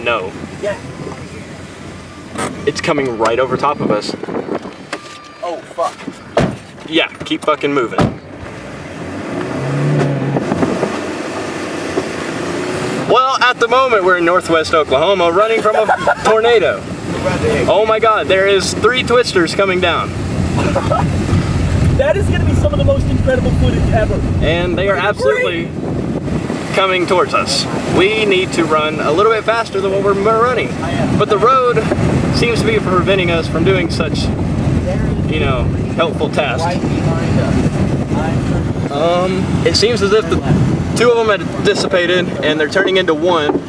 No. Yeah. It's coming right over top of us. Oh, fuck. Yeah, keep fucking moving. Well, at the moment, we're in northwest Oklahoma, running from a tornado. Oh my God, there is 3 twisters coming down. That is going to be some of the most incredible footage ever. And they are absolutely coming towards us. We need to run a little bit faster than what we're running. But the road seems to be preventing us from doing such, you know, helpful tasks. It seems as if the 2 of them had dissipated and they're turning into 1.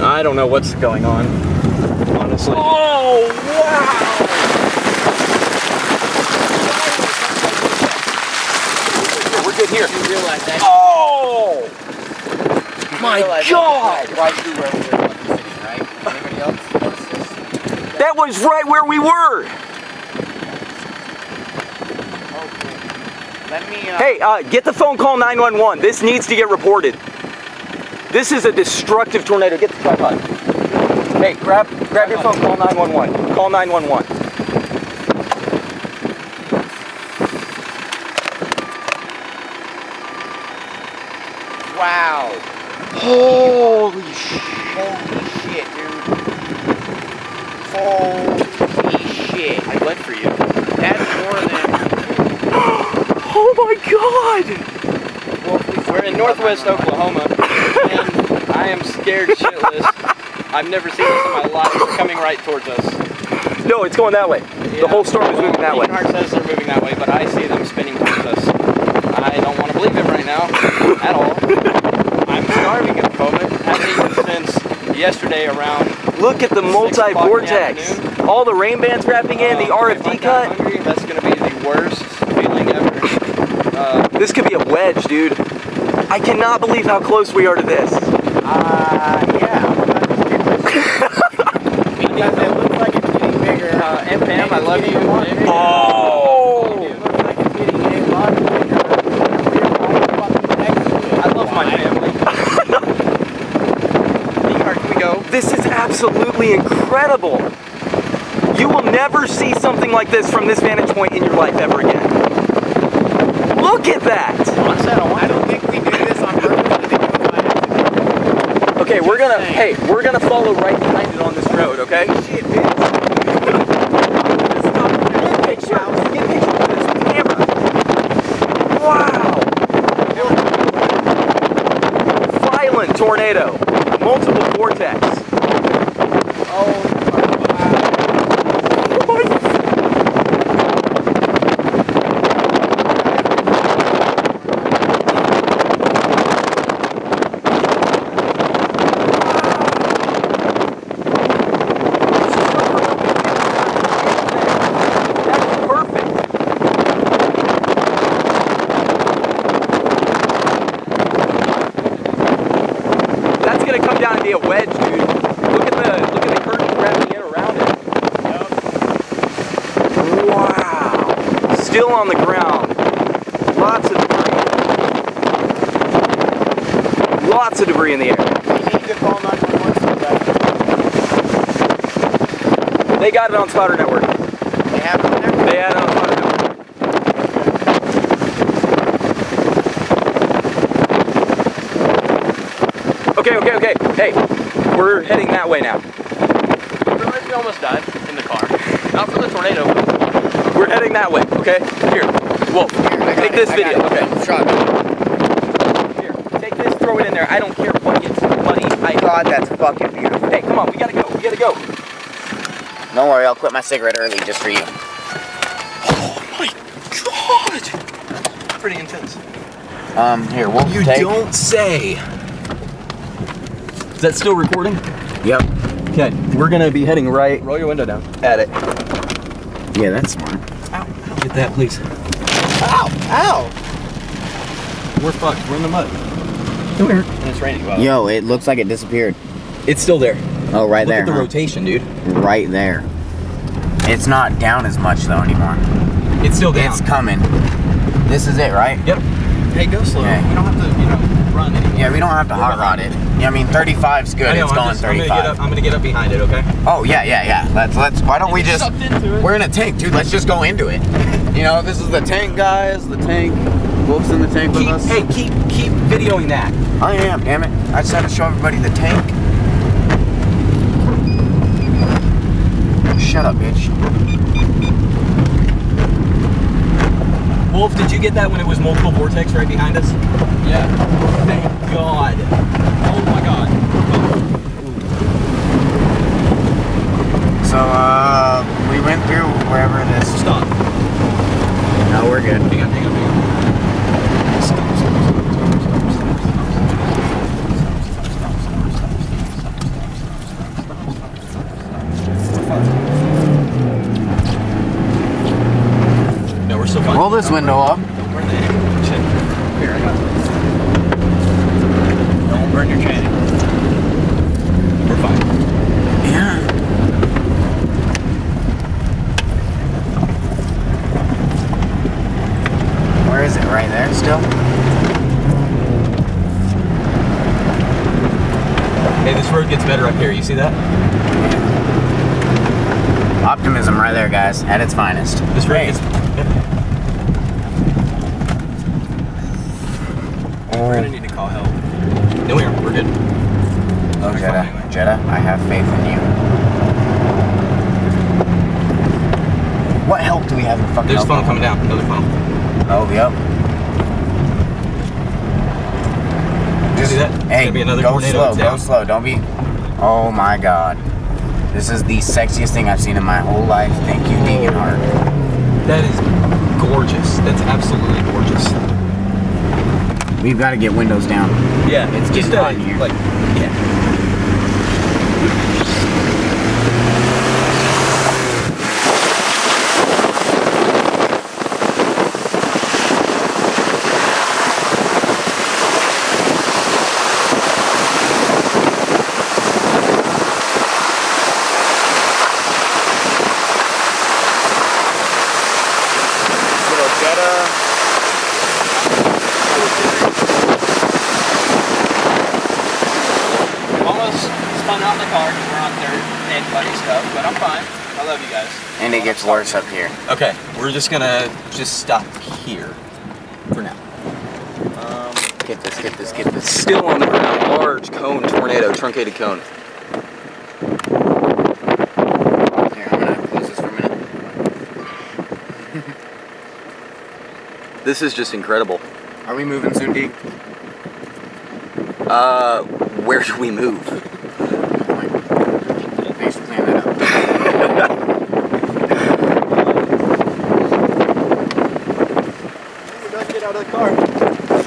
I don't know what's going on, honestly. Oh, wow! We're good here. You realize that? Oh! My God! Right through where we were sitting, right? Anybody else notice this? That was right where we were! Okay. Let me, Hey, get the phone, call 911. This needs to get reported. This is a destructive tornado. Get the tripod. Hey, grab your phone, call 911. Call 911. wow. Holy shit. Holy shit, dude. Holy shit. I went for you. That's more than... Oh my God! Well, we're in northwest Oklahoma, and I am scared shitless. I've never seen this in my life. It's coming right towards us. No, it's going that way. Yeah, The whole storm is moving that way. Edenhart says they're moving that way, but I see them spinning towards us. I don't want to believe him right now, at all. I'm starving at the moment. Haven't eaten since yesterday around... Look at the multi-vortex. All the rain bands wrapping in, the RFD cut. Hungry, that's going to be the worst feeling ever. This could be a wedge, dude. I cannot believe how close we are to this. yeah. Because it looks like it's getting bigger. And Pam, I love you. Oh! It looks like it's getting a lot bigger. I love my family. Edenhart, can we go? This is absolutely incredible. You will never see something like this from this vantage point in your life ever again. Look at that! I don't think we do this on purpose. I think we do it by accident. Okay, we're gonna follow right behind it on this road, okay? Shit, dude. Get a picture of this with the camera. Wow! Violent tornado. Multiple vortex. Oh, Be a wedge, dude. Look at the curtain wrapping in around it. Yep. Wow. Still on the ground. Lots of debris. Lots of debris in the air. we need to call 911. They got it on Spotter Network. They have it on there? They had it on Spotter Network. Okay. Hey, we're heading that way now. We almost died in the car. Not from the tornado. We're heading that way, okay? Here. Whoa. Take this video, okay? Here. Take this, throw it in there. I don't care what gets muddy. God, that's fucking beautiful. Hey, come on, we gotta go. Don't worry, I'll quit my cigarette early just for you. Oh my God! Pretty intense. Here, we'll You take... don't say. Is that still recording? Yep. Okay, we're gonna be heading right Roll your window down. at it. Yeah, that's smart. Ow. Get that, please. Ow! Ow! We're fucked. We're in the mud. Come here. And it's raining. Wow. Yo, it looks like it disappeared. It's still there. Oh, right there, Look at the huh? rotation, dude. Right there. It's not down as much, though, anymore. It's still down. It's coming. This is it, right? Yep. Hey, go slow. Okay. You don't have to, run anymore. Yeah, we don't have to hot rod it. Yeah, I mean 35's good. It's going 35. I'm gonna get up behind it, okay? Oh yeah. Let's. Why don't we just? Sucked into it. We're in a tank, dude. Let's just go into it. You know, this is the tank, guys. The tank. Wolf's in the tank with us. Hey, keep videoing that. I am. Damn it! I just had to show everybody the tank. Shut up, bitch. Wolf, did you get that when it was multiple vortex right behind us? Yeah. Thank God. Oh my God. So, we went through wherever it is. Stop. No, we're good. Hang on. No, we're still fine. Roll this window up. Where are they? Shit. Here, I got this. Don't burn your chain. We're fine. Yeah. Where is it? Right there still? Hey, this road gets better up here. You see that? Optimism right there, guys, at its finest. This road Hey. gets. We're gonna need to call help. No, we're good. Oh, Jetta, I have faith in you. What help do we have in fucking There's funnel Oklahoma? coming down. Another funnel. Oh, yep. You see that? It's Hey, gonna be another go tornado. slow, It's go down. slow. Don't be... Oh my God. This is the sexiest thing I've seen in my whole life. Thank you, Deeganhart. That is gorgeous. That's absolutely gorgeous. We've got to get windows down. Yeah, It's just getting hot in here. like, yeah. Little Jetta. Almost spun out in the car because we're on third and buddy stuff, but I'm fine. I love you guys. And it gets worse up here. Okay, we're just gonna stop here for now. Get this. Still on the ground, large cone tornado, truncated cone. Here, I'm gonna close this for a minute. This is just incredible. Are we moving soon, Deke? Where do we move? Good point. Thanks for clearing that up. Don't get out of the car.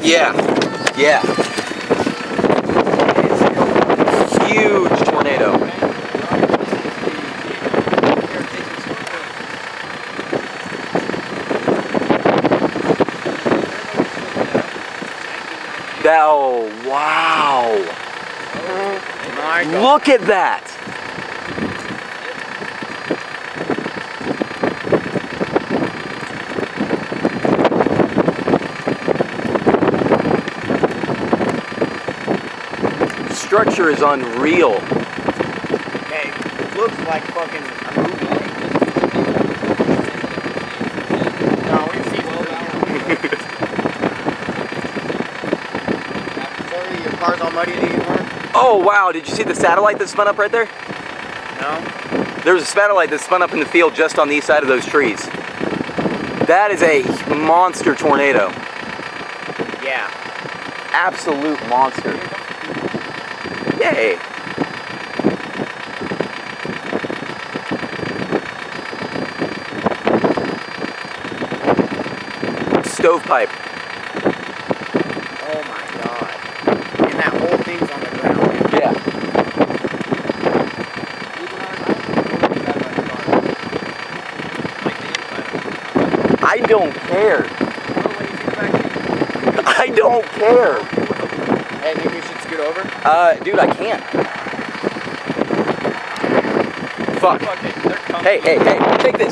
Yeah. Huge tornado. Oh, wow. My God. Look at that. Structure is unreal. Hey, looks like fucking a movie. No, we've seen Sorry, your car's all muddy anymore? Oh, wow. Did you see the satellite that spun up right there? No? There's a satellite that spun up in the field just on the east side of those trees. That is a monster tornado. Yeah. Absolute monster. Yay. Stovepipe. Oh my God. And that whole thing's on the ground. Yeah. I don't care. I don't care. Hey, maybe we should scoot over? Dude, I can't. Fuck. Hey, take this.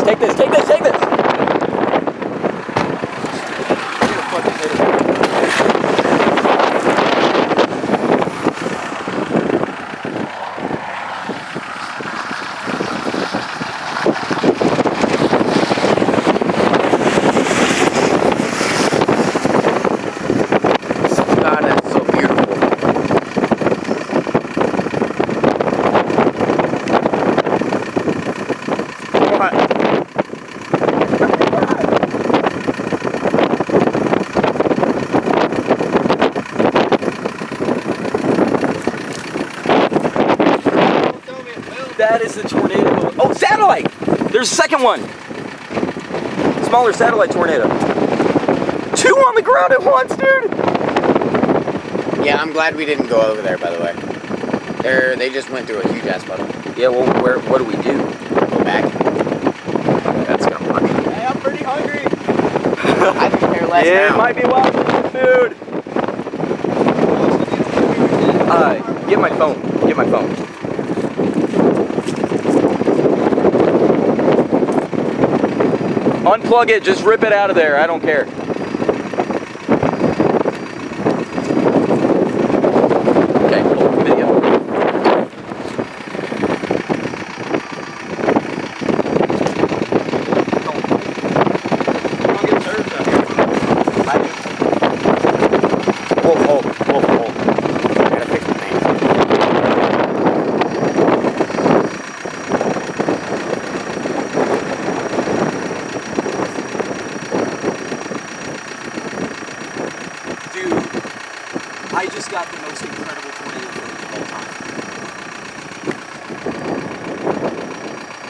that is the tornado. Oh, satellite! There's a second one. Smaller satellite tornado. 2 on the ground at once, dude. Yeah, I'm glad we didn't go over there, by the way. They just went through a huge ass puddle. Yeah, well, what do we do? Go back. That's gonna work. Hey, I'm pretty hungry. I could care less Yeah, now. it might be wild food. Get my phone. Get my phone. Unplug it. Just rip it out of there. I don't care. Okay, cool. Video. Wolf. Gotta fix the thing. Dude, I just got the most incredible tornado footage of all time.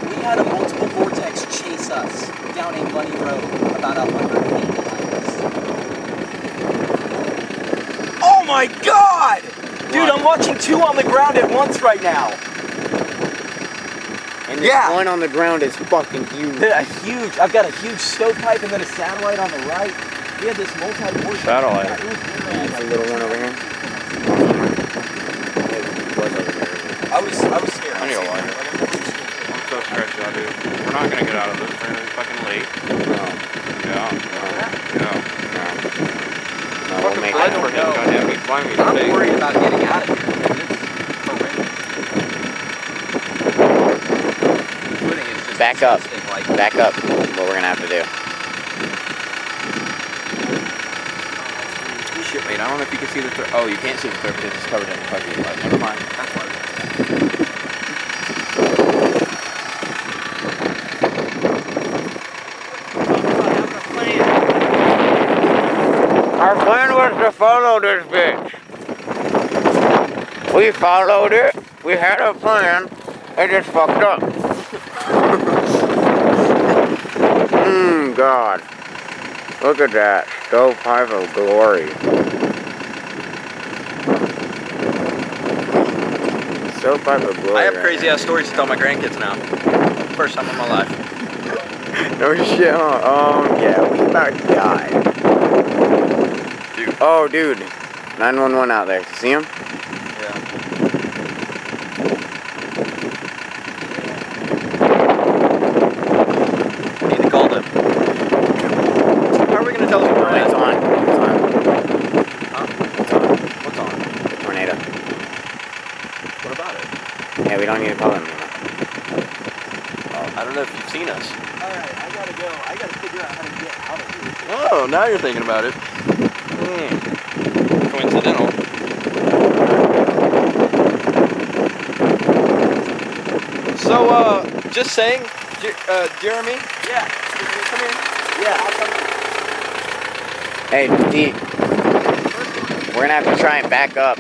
We had a multiple vortex chase us down a muddy road about 100 feet behind us. Oh my god! Dude, I'm watching 2 on the ground at once right now. And this Yeah. one on the ground is fucking huge. I've got a huge stovepipe and then a satellite on the right. We had this multi-vortex. Satellite. That's a little one over here. I was scared. I need a lighter. I'm so stretched out, dude. We're not gonna get out of this. We're gonna be fucking late. Yeah. No, we'll make I it. don't know. Goddamn, me, blind me I'm today. worried about getting out of here. It's horrendous. Footing is just Back up. disgusting, like, Back up. What we're gonna have to do. Shit, wait, I don't know if you can see the third. Oh, you can't see the third because it's covered in fucking mud. Never mind. that's why. Our plan was to follow this bitch. We followed it. We had a plan. It just fucked up. God. Look at that. Stovepipe of glory. Stovepipe of glory. I have right crazy ass stories to tell my grandkids now. First time in my life. there. No shit, huh? Yeah, we about to die. Dude. Oh, dude. 911 out there. See him? Yeah. Need to call them. How are we gonna tell them we're It's at? on. It's on. Huh? It's on. What's on? The tornado. What about it? Yeah, we don't need to call them anymore. I don't know if you've seen us. Alright, I gotta go. I gotta figure out how to get out of here. Oh, now you're thinking about it. Coincidental. So, just saying, Jeremy? Yeah. Come here. Yeah, I'll come. Hey, Pete. We're gonna have to try and back up.